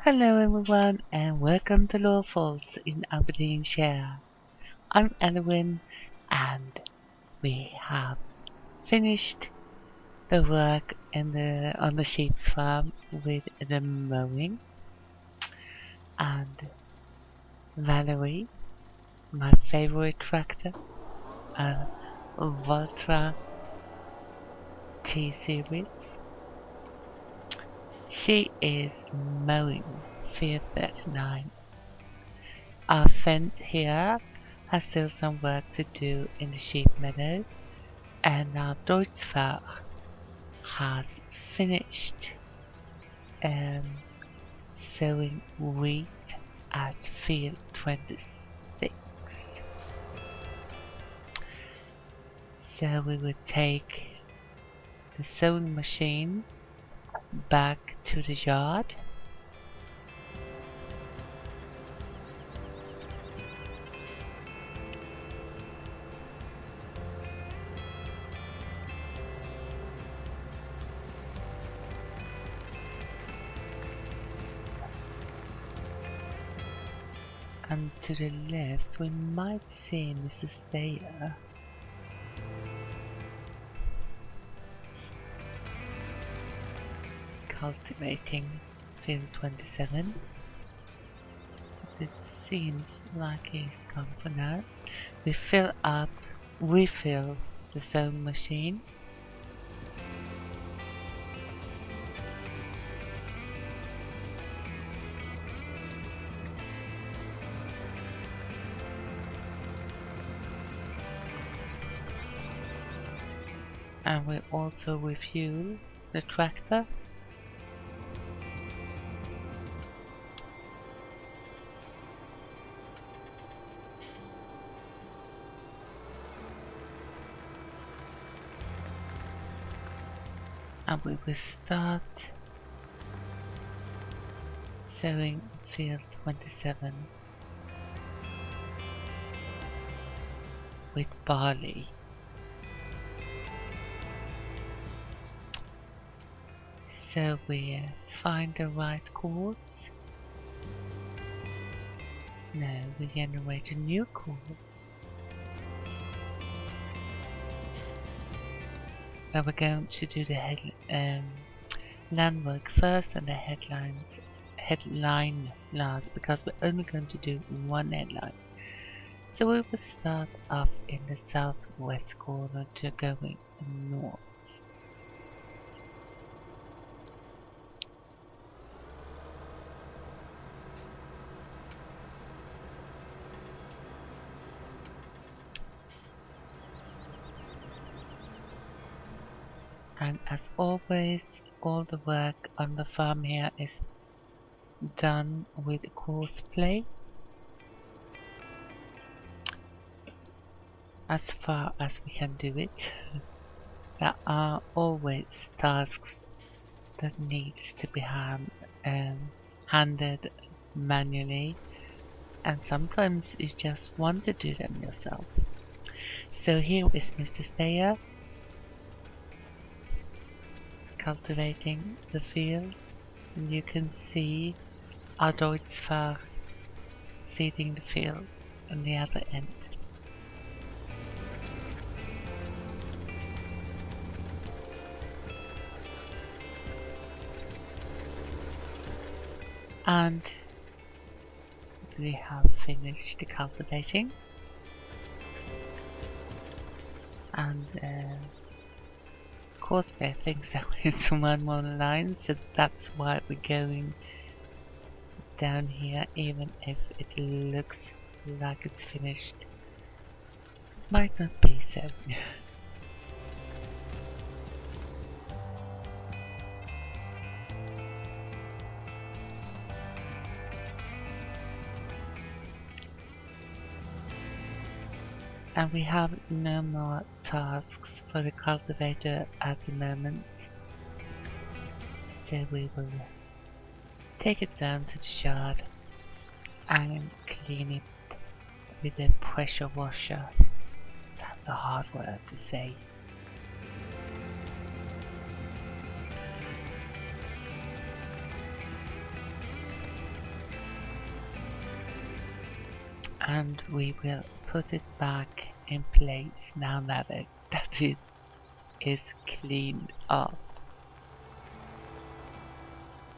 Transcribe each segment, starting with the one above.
Hello everyone and welcome to Lawfolds in Aberdeenshire. I'm Elowin and we have finished the work on the sheep's farm with the mowing, and Valerie, my favorite tractor, a Voltra T-Series. She is mowing Field 39. Our fence here has still some work to do in the sheep meadow, and our Deutschfahrer has finished sowing wheat at field 26. So we would take the sowing machine back to the yard. And to the left we might see Mrs. Thayer. Cultivating field 27. It seems like he's gone for now. We refill the sewing machine. And we also refuel the tractor. And we will start sowing field 27 with barley. So we find the right course. Now we generate a new course. But we're going to do the landwork first and the headline last, because we're only going to do one headline. So we will start off in the southwest corner to going north. And as always, all the work on the farm here is done with course play, as far as we can do it. There are always tasks that needs to be handled manually, and sometimes you just want to do them yourself. So here is Mr. Stayer cultivating the field, and you can see our Deutschfahrer seeding the field on the other end. And we have finished the cultivating, and of course I think there is one more line, so that's why we're going down here, even if it looks like it's finished. Might not be so. And we have no more tasks for the cultivator at the moment, so we will take it down to the yard and clean it with a pressure washer. That's a hard word to say. and we will put it back in place now that it is cleaned up.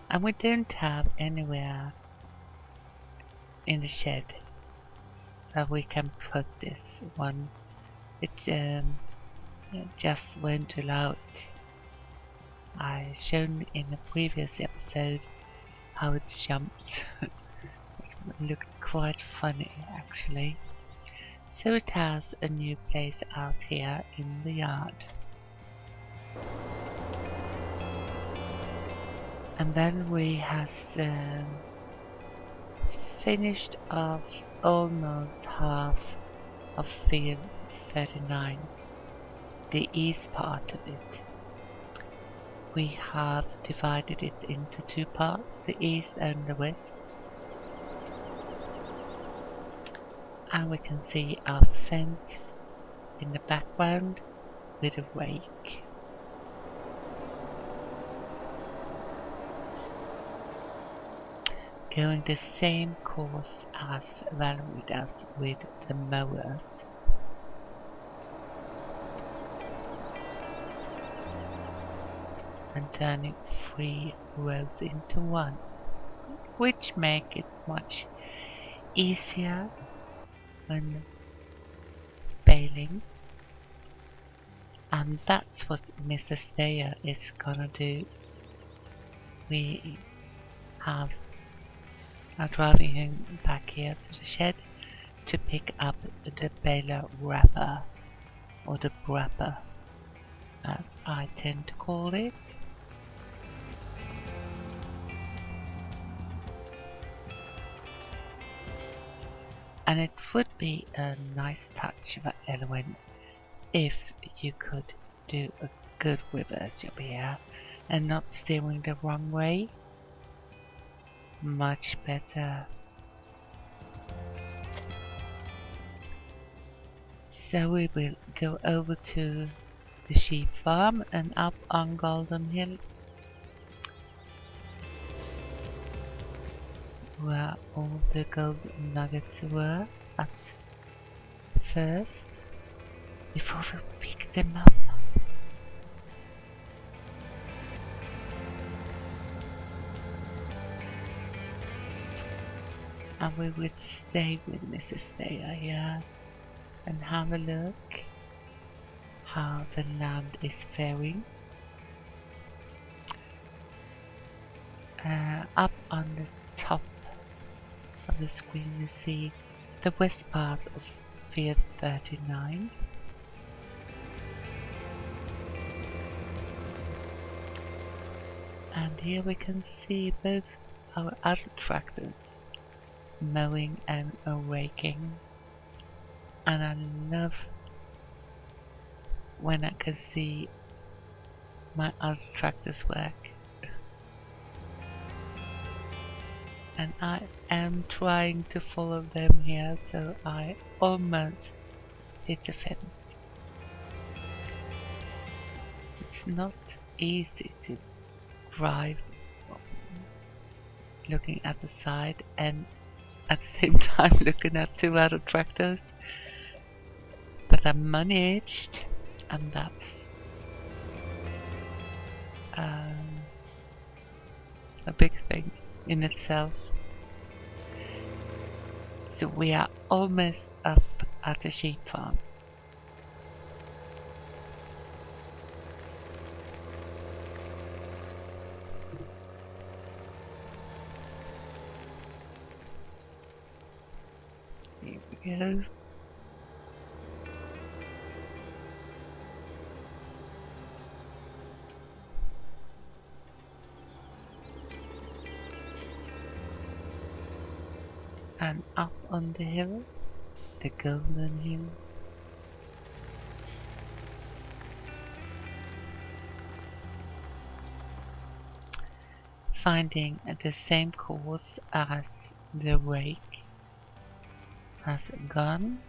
And we don't have anywhere in the shed that we can put this one. It just won't allow it. I shown in a previous episode how it jumps. It looked quite funny actually. So it has a new place out here in the yard. And then we has finished off almost half of field 39, the east part of it. We have divided it into two parts, the east and the west. And we can see our fence in the background with a rake. Going the same course as Valerie does with the mowers. And turning 3 rows into 1, which make it much easier when baling. And that's what Mr. Stayer is gonna do. We are driving him back here to the shed to pick up the baler wrapper, or the wrapper as I tend to call it. And it would be a nice touch for Elowin if you could do a good reverse job here and not steering the wrong way. Much better. So we will go over to the sheep farm and up on Golden Hill, where all the gold nuggets were at first, before we pick them up. And we would stay with Mrs. Stayer here and have a look how the land is faring. Up on the top of the screen you see the west part of field 39. And here we can see both our other tractors mowing and raking. And I love when I can see my other tractors work. And I am trying to follow them here, so I almost hit the fence. It's not easy to drive looking at the side and at the same time looking at 2 other tractors. But I managed, and that's a big thing in itself. So we are almost up at the sheep farm. Here we go. And up on the hill, the Golden Hill. Finding the same course as the rake has gone.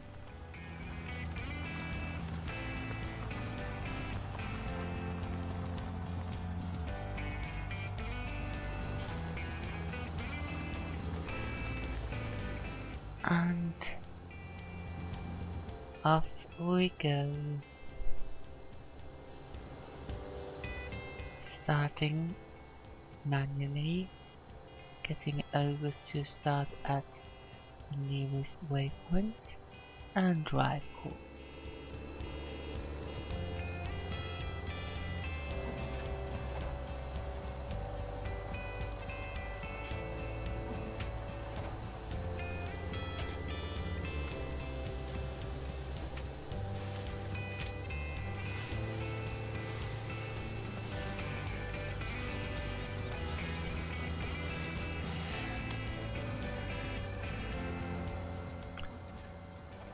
And off we go. Starting manually, getting over to start at the nearest waypoint and drive course.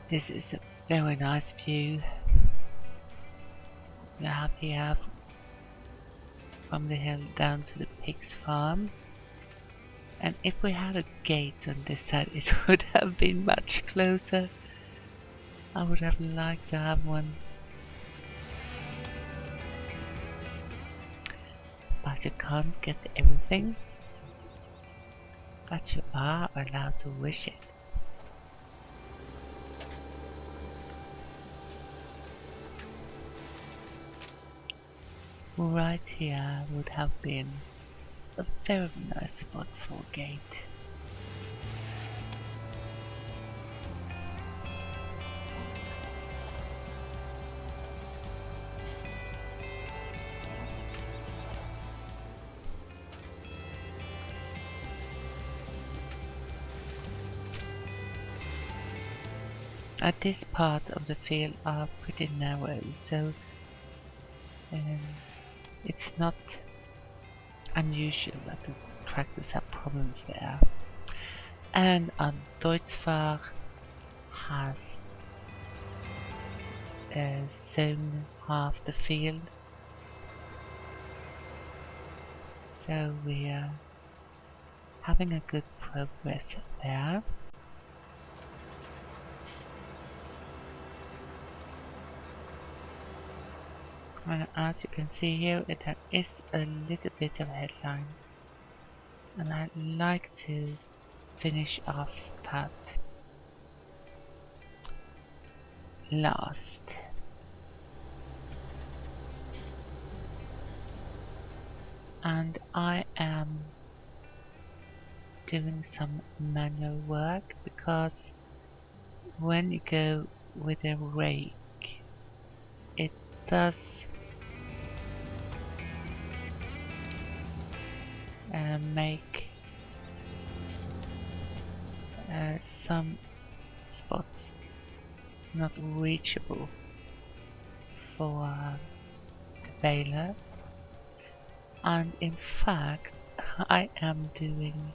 This is a very nice view you have here from the hill down to the pig's farm. And if we had a gate on this side, it would have been much closer. I would have liked to have one. But you can't get everything. But you are allowed to wish it. Right here would have been a very nice spot for a gate. At this part of the field are pretty narrow, so it's not unusual that the tractors have problems there. And Deutzfahr has sown half the field, so we are having a good progress there. And as you can see here, it is a little bit of a headline, and I'd like to finish off that last. And I am doing some manual work because when you go with a rake, it does make some spots not reachable for the baler, and in fact I am doing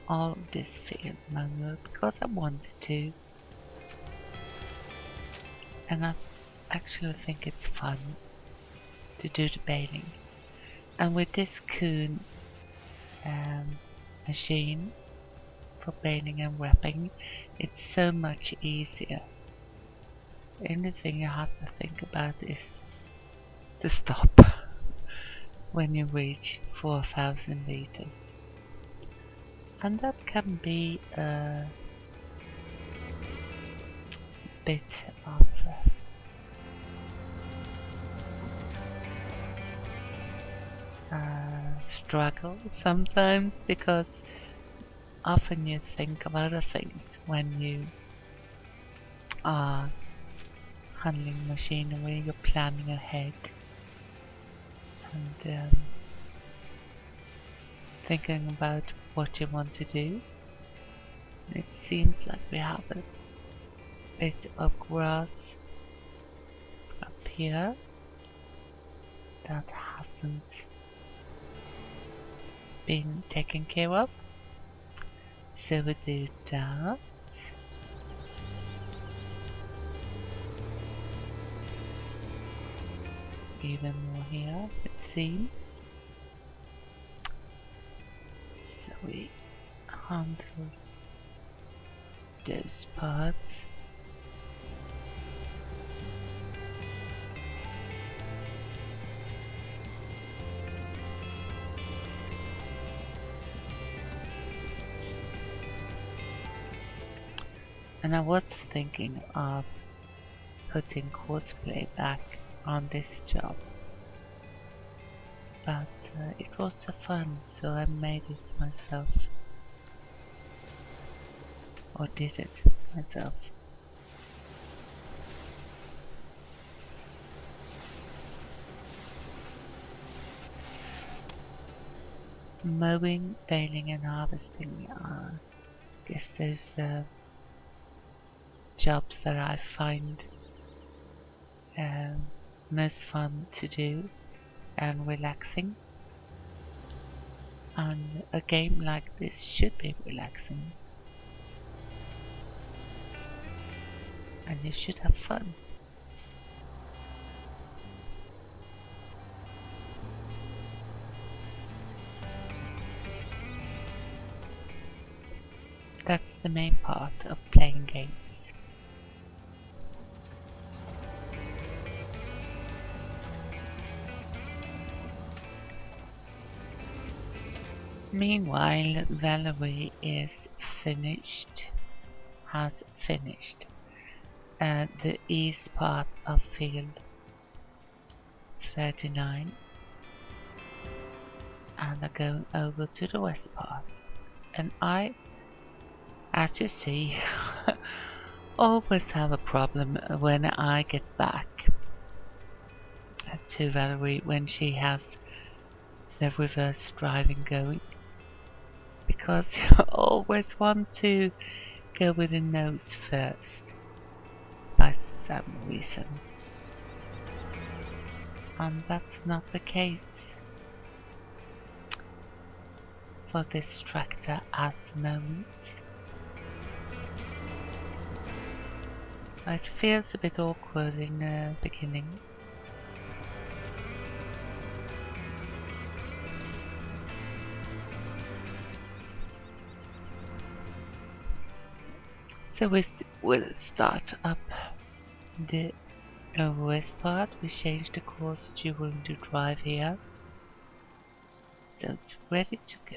all of this field manual because I wanted to, and I actually think it's fun to do the baling. And with this Kuhn machine for baling and wrapping, it's so much easier. The only thing you have to think about is to stop when you reach 4,000 liters. And that can be a bit of struggle sometimes, because often you think of other things when you are handling machinery. You're planning ahead and thinking about what you want to do. It seems like we have a bit of grass up here that hasn't been taken care of, so we do that. Even more here, it seems. So we handle those parts. And And I was thinking of putting cosplay back on this job, but it was so fun, so I made it myself. Or did it myself. Mowing, baling and harvesting are, I guess those are the jobs that I find most fun to do and relaxing. And a game like this should be relaxing. And you should have fun. That's the main part of playing games. Meanwhile, Valerie is finished, has finished the east part of field 39 and are going over to the west part. And I, as you see, always have a problem when I get back to Valerie when she has the reverse driving going, because you always want to go with the nose first by some reason, and that's not the case for this tractor at the moment. It feels a bit awkward in the beginning. So we'll start up the west part. We change the course during the drive here, so it's ready to go.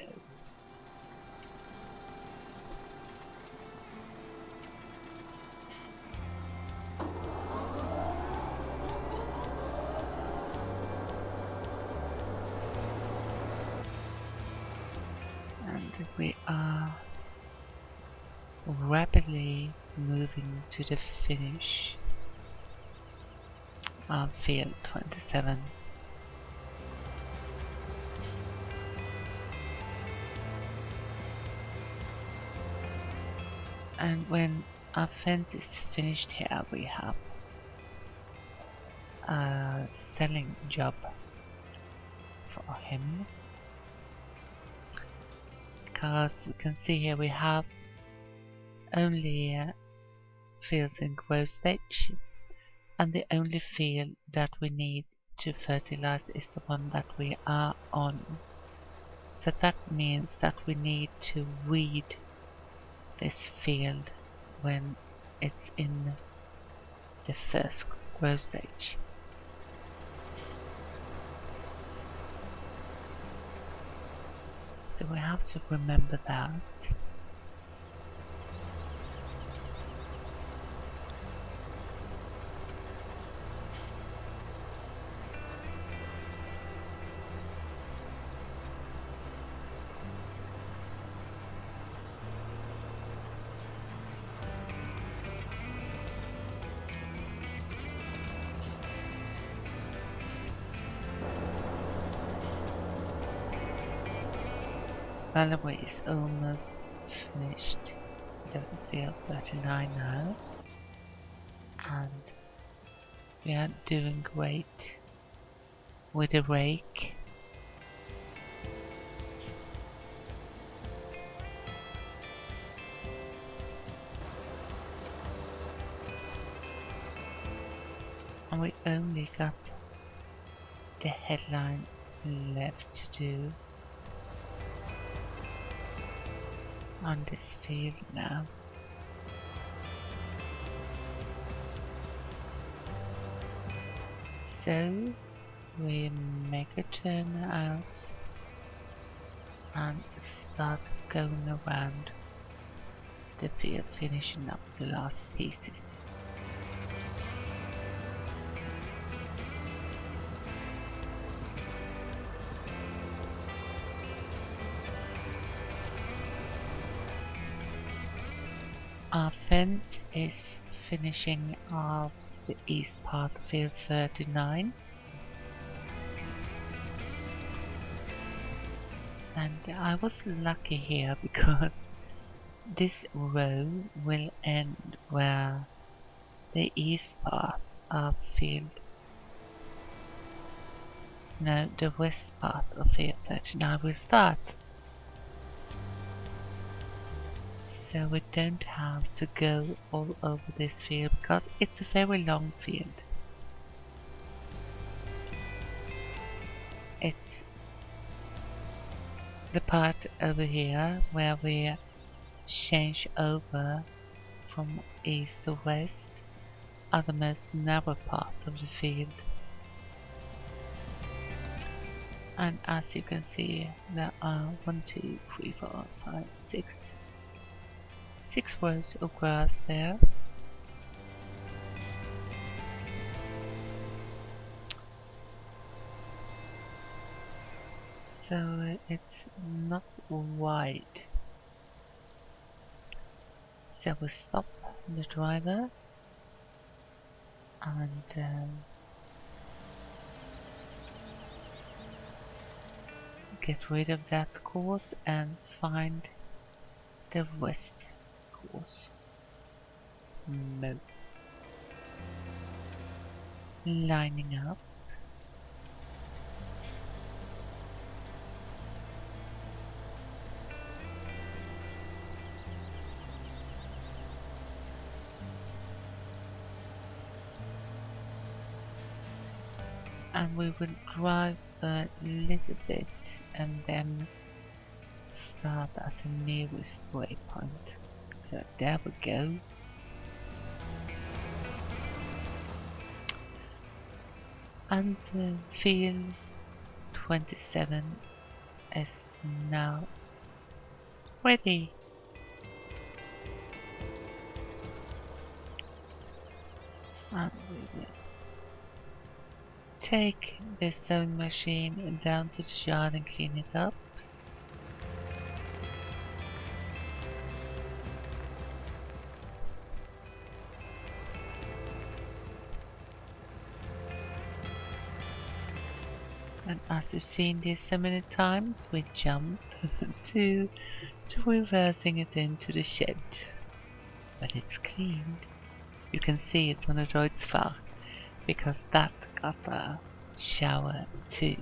And we are rapidly moving to the finish of field 27. And when our fence is finished here, we have a selling job for him. Because you can see here we have only fields in growth stage, and the only field that we need to fertilize is the one that we are on. So that means that we need to weed this field when it's in the first growth stage. So we have to remember that. Runaways is almost finished. The field 39 now, and we are doing great with the rake. And we only got the headlines left to do on this field now. So we make a turn out and start going around the field, finishing up the last pieces. Our friend is finishing off the east part of field 39. And I was lucky here because this row will end where the east part of field, no, the west part of field 39 will start. So we don't have to go all over this field because it's a very long field. It's the part over here where we change over from east to west are the most narrow part of the field. And as you can see, there are 1, 2, 3, 4, 5, 6 rows of grass there. So it's not wide. So we stop the driver and get rid of that course and find the west course. No. Lining up. And we will drive a little bit and then start at the nearest waypoint. So there we go. And field 27 is now ready. And we will take the sewing machine down to the yard and clean it up. And as you've seen this so many times, we jump to reversing it into the shed. But it's cleaned. You can see it's on the droid's far because that got a shower too.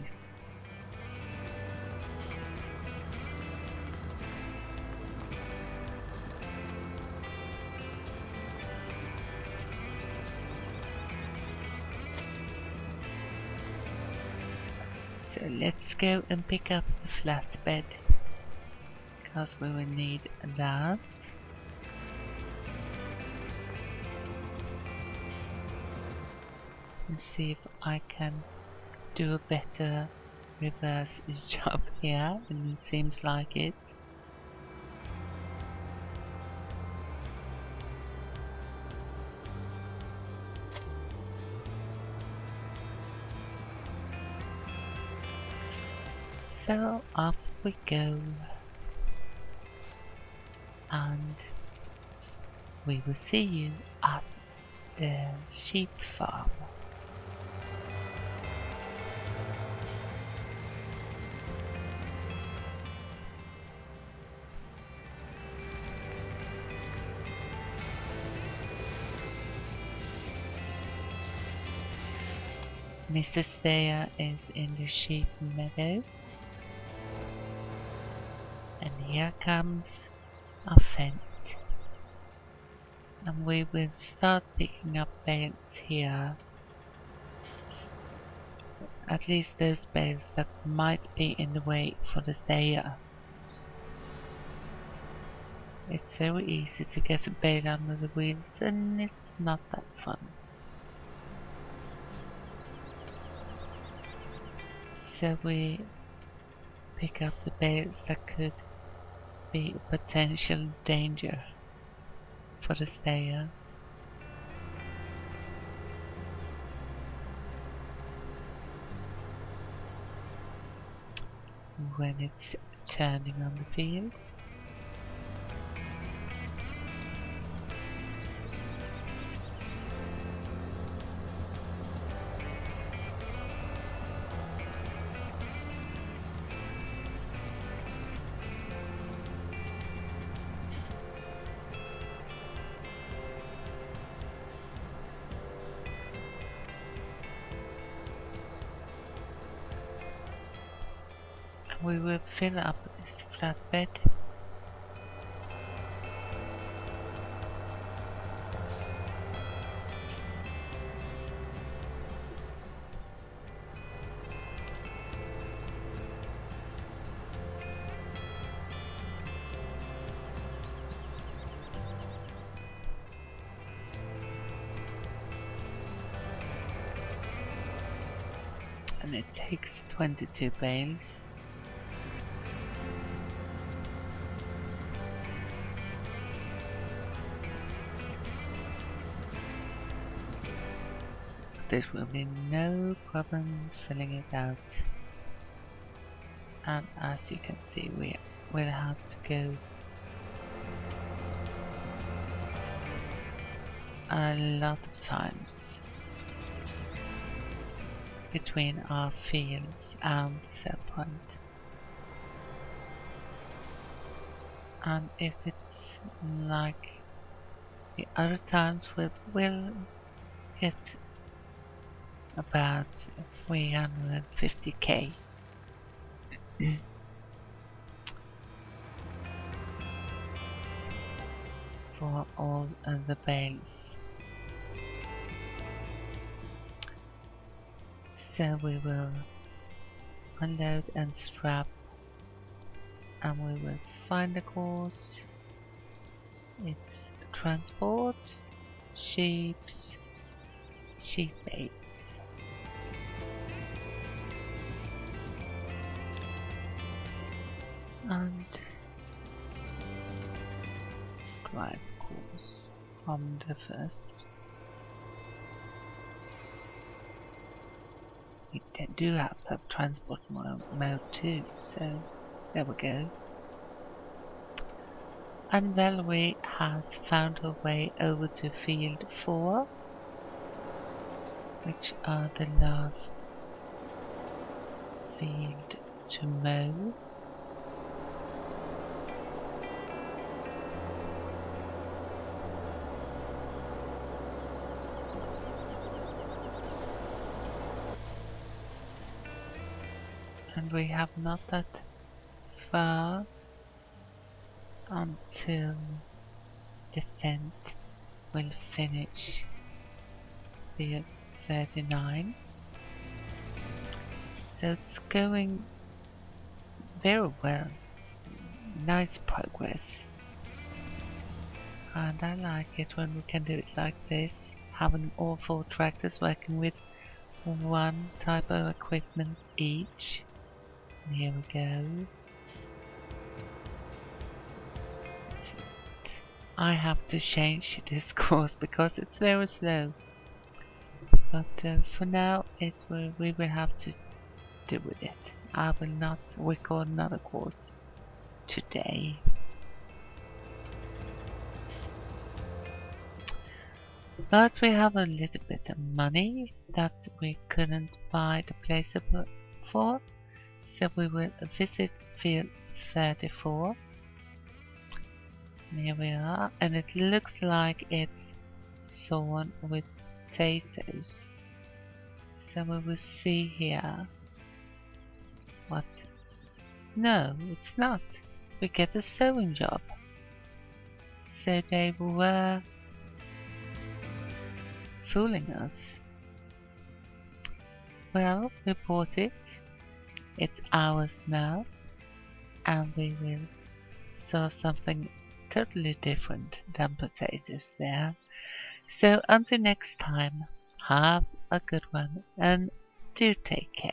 So let's go and pick up the flatbed because we will need that. And see if I can do a better reverse job here, and it seems like it. So up we go, and we will see you at the sheep farm. Mr. Stayer is in the sheep meadow. And here comes our fence. And we will start picking up bales here. At least those bales that might be in the way for the stayer. It's very easy to get a bale under the wheels and it's not that fun. So we pick up the bales that could be a potential danger for the stayer. When it's turning on the field. We will fill up this flatbed. And it takes 22 bales. There will be no problem filling it out. And as you can see, we will have to go a lot of times between our fields and the sell point. And if it's like the other times, we will get about 350k. For all of the bales. So we will unload and strap, and we will find the course. It's transport, sheep baits. And drive course from the first. We do have to have transport mode too, so there we go. And Elowin has found her way over to field 4, which are the last field to mow. And we have not that far until the Fent will finish field 39. So it's going very well. Nice progress. And I like it when we can do it like this, having all 4 tractors working with one type of equipment each. And here we go. I have to change this course because it's very slow. But for now, we will have to do with it. I will not record another course today. But we have a little bit of money that we couldn't buy the place for. So we will visit field 34. And here we are, and it looks like it's sown with potatoes. So we will see here what. No, it's not. We get a sewing job. So they were fooling us. Well, we bought it. It's ours now, and we will sow something totally different than potatoes there. So until next time, have a good one and do take care.